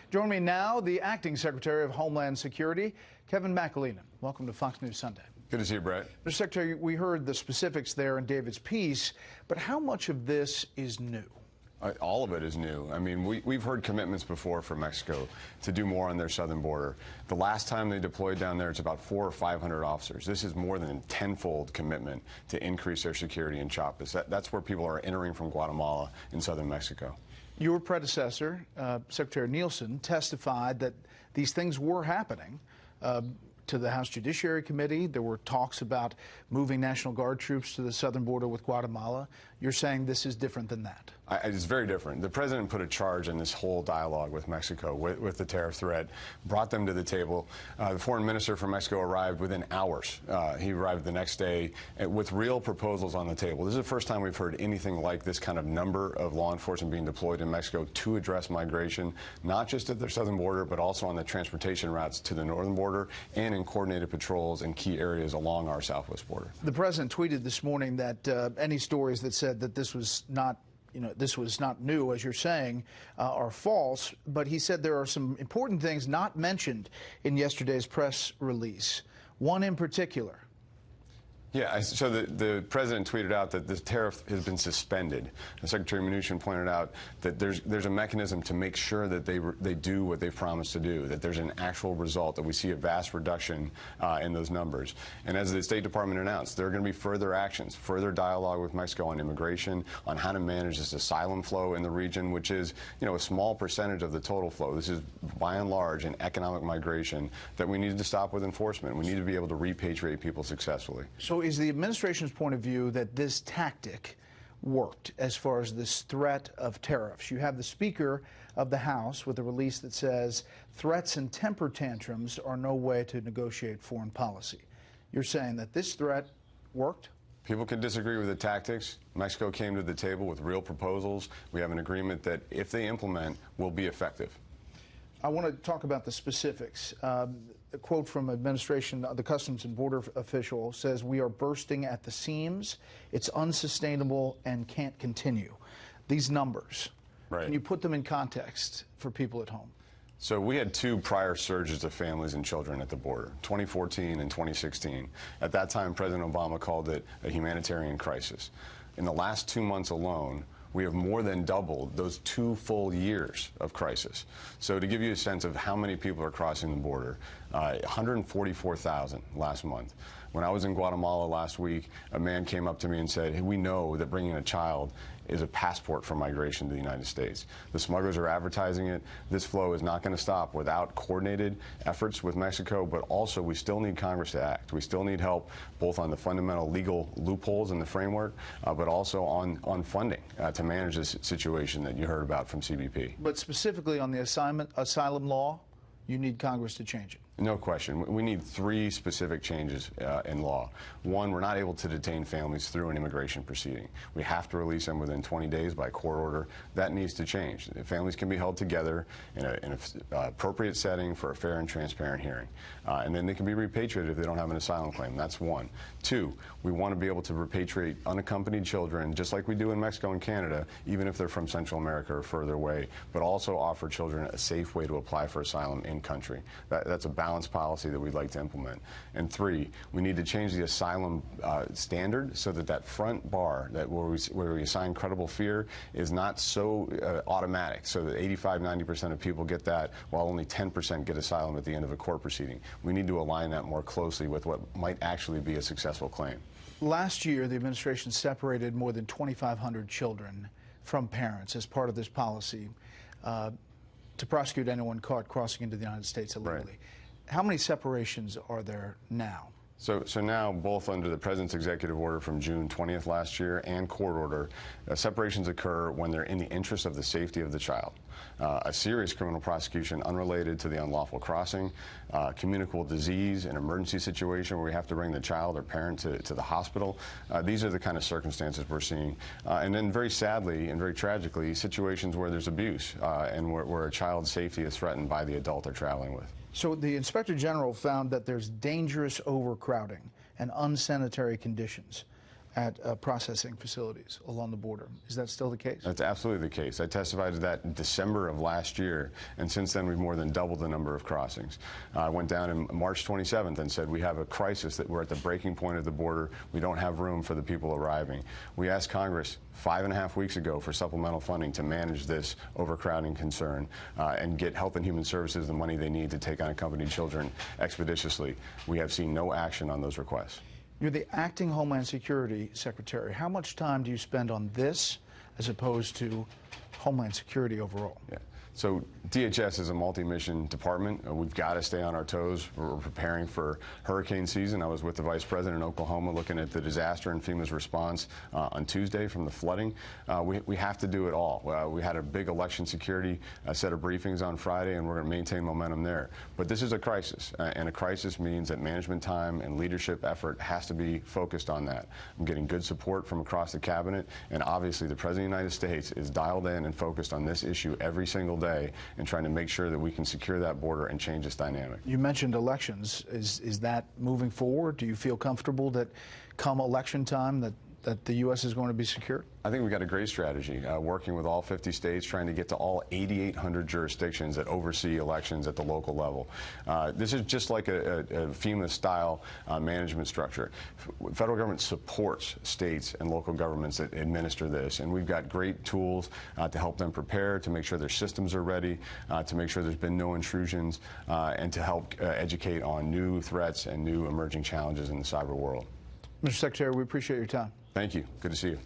Join me now, the Acting Secretary of Homeland Security, Kevin McAleenan. Welcome to Fox News Sunday. Good to see you, Brett. Mr. Secretary, we heard the specifics there in David's piece, but how much of this is new? All of it is new. I mean, we've heard commitments before from Mexico to do more on their southern border. The last time they deployed down there, it's about 400 or 500 officers. This is more than a tenfold commitment to increase their security in Chiapas. That's where people are entering from Guatemala in southern Mexico. Your predecessor, Secretary Nielsen, testified that these things were happening to the House Judiciary Committee. There were talks about moving National Guard troops to the southern border with Guatemala. You're saying this is different than that? It's very different. The president put a charge in this whole dialogue with Mexico with the tariff threat, brought them to the table. The foreign minister from Mexico arrived within hours. He arrived the next day with real proposals on the table. This is the first time we've heard anything like this kind of number of law enforcement being deployed in Mexico to address migration, not just at their southern border, but also on the transportation routes to the northern border and in coordinated patrols in key areas along our southwest border. The president tweeted this morning that any stories that said that this was not new, as you're saying, are false. But he said there are some important things not mentioned in yesterday's press release. One in particular. Yeah, so the president tweeted out that this tariff has been suspended. Secretary Mnuchin pointed out that there's a mechanism to make sure that they do what they've promised to do, that there's an actual result, that we see a vast reduction in those numbers. And as the State Department announced, there are going to be further actions, further dialogue with Mexico on immigration, on how to manage this asylum flow in the region, which is, a small percentage of the total flow. This is, by and large, an economic migration that we need to stop with enforcement. We need to be able to repatriate people successfully. So is the administration's point of view that this tactic worked as far as this threat of tariffs? You have the Speaker of the House with a release that says threats and temper tantrums are no way to negotiate foreign policy. You're saying that this threat worked? People can disagree with the tactics. Mexico came to the table with real proposals. We have an agreement that, if they implement, will be effective. I want to talk about the specifics. A quote from administration, the Customs and Border official says, "We are bursting at the seams. It's unsustainable and can't continue." These numbers, right. Can you put them in context for people at home? So we had two prior surges of families and children at the border, 2014 and 2016. At that time, President Obama called it a humanitarian crisis. In the last 2 months alone, we have more than doubled those 2 full years of crisis. So to give you a sense of how many people are crossing the border, 144,000 last month. When I was in Guatemala last week, a man came up to me and said, "Hey, we know that bringing a child is a passport for migration to the United States. The smugglers are advertising it. This flow is not going to stop without coordinated efforts with Mexico, but also we still need Congress to act. We still need help both on the fundamental legal loopholes in the framework, but also on funding to manage this situation that you heard about from CBP. But specifically on the asylum law, you need Congress to change it. No question. We need 3 specific changes in law. One, we're not able to detain families through an immigration proceeding. We have to release them within 20 days by court order. That needs to change. Families can be held together in an appropriate setting for a fair and transparent hearing. And then they can be repatriated if they don't have an asylum claim. That's one. 2, we want to be able to repatriate unaccompanied children, just like we do in Mexico and Canada, even if they're from Central America or further away, but also offer children a safe way to apply for asylum in country. That's a balanced policy that we'd like to implement. And 3, we need to change the asylum standard so that front bar, where we assign credible fear, is not so automatic, so that 85–90% of people get that, while only 10% get asylum at the end of a court proceeding. We need to align that more closely with what might actually be a successful claim. Last year, the administration separated more than 2,500 children from parents as part of this policy to prosecute anyone caught crossing into the United States illegally. Right. How many separations are there now? So now, both under the President's executive order from June 20th last year and court order, separations occur when they're in the interest of the safety of the child. A serious criminal prosecution unrelated to the unlawful crossing, communicable disease, an emergency situation where we have to bring the child or parent to the hospital. These are the kind of circumstances we're seeing. And then very sadly and very tragically, situations where there's abuse and where a child's safety is threatened by the adult they're traveling with. So the Inspector General found that there's dangerous overcrowding and unsanitary conditions. at processing facilities along the border. Is that still the case? That's absolutely the case. I testified to that in December of last year, and since then we've more than doubled the number of crossings. I went down in March 27th and said we have a crisis, that we're at the breaking point of the border. We don't have room for the people arriving. We asked Congress 5.5 weeks ago for supplemental funding to manage this overcrowding concern and get Health and Human Services the money they need to take unaccompanied children expeditiously. We have seen no action on those requests. You're the acting Homeland Security Secretary. How much time do you spend on this as opposed to Homeland Security overall? Yeah. So DHS is a multi-mission department. We've got to stay on our toes. We're preparing for hurricane season. I was with the Vice President in Oklahoma looking at the disaster and FEMA's response on Tuesday from the flooding. We have to do it all. We had a big election security set of briefings on Friday, and we're going to maintain momentum there. But this is a crisis, and a crisis means that management time and leadership effort has to be focused on that. I'm getting good support from across the cabinet, and obviously the President of the United States is dialed in and focused on this issue every single day and trying to make sure that we can secure that border and change this dynamic. You mentioned elections. Is that moving forward? Do you feel comfortable that come election time that the U.S. is going to be secure? I think we've got a great strategy, working with all 50 states, trying to get to all 8,800 jurisdictions that oversee elections at the local level. This is just like a FEMA-style management structure. Federal government supports states and local governments that administer this, and we've got great tools to help them prepare, to make sure their systems are ready, to make sure there's been no intrusions, and to help educate on new threats and new emerging challenges in the cyber world. Mr. Secretary, we appreciate your time. Thank you. Good to see you.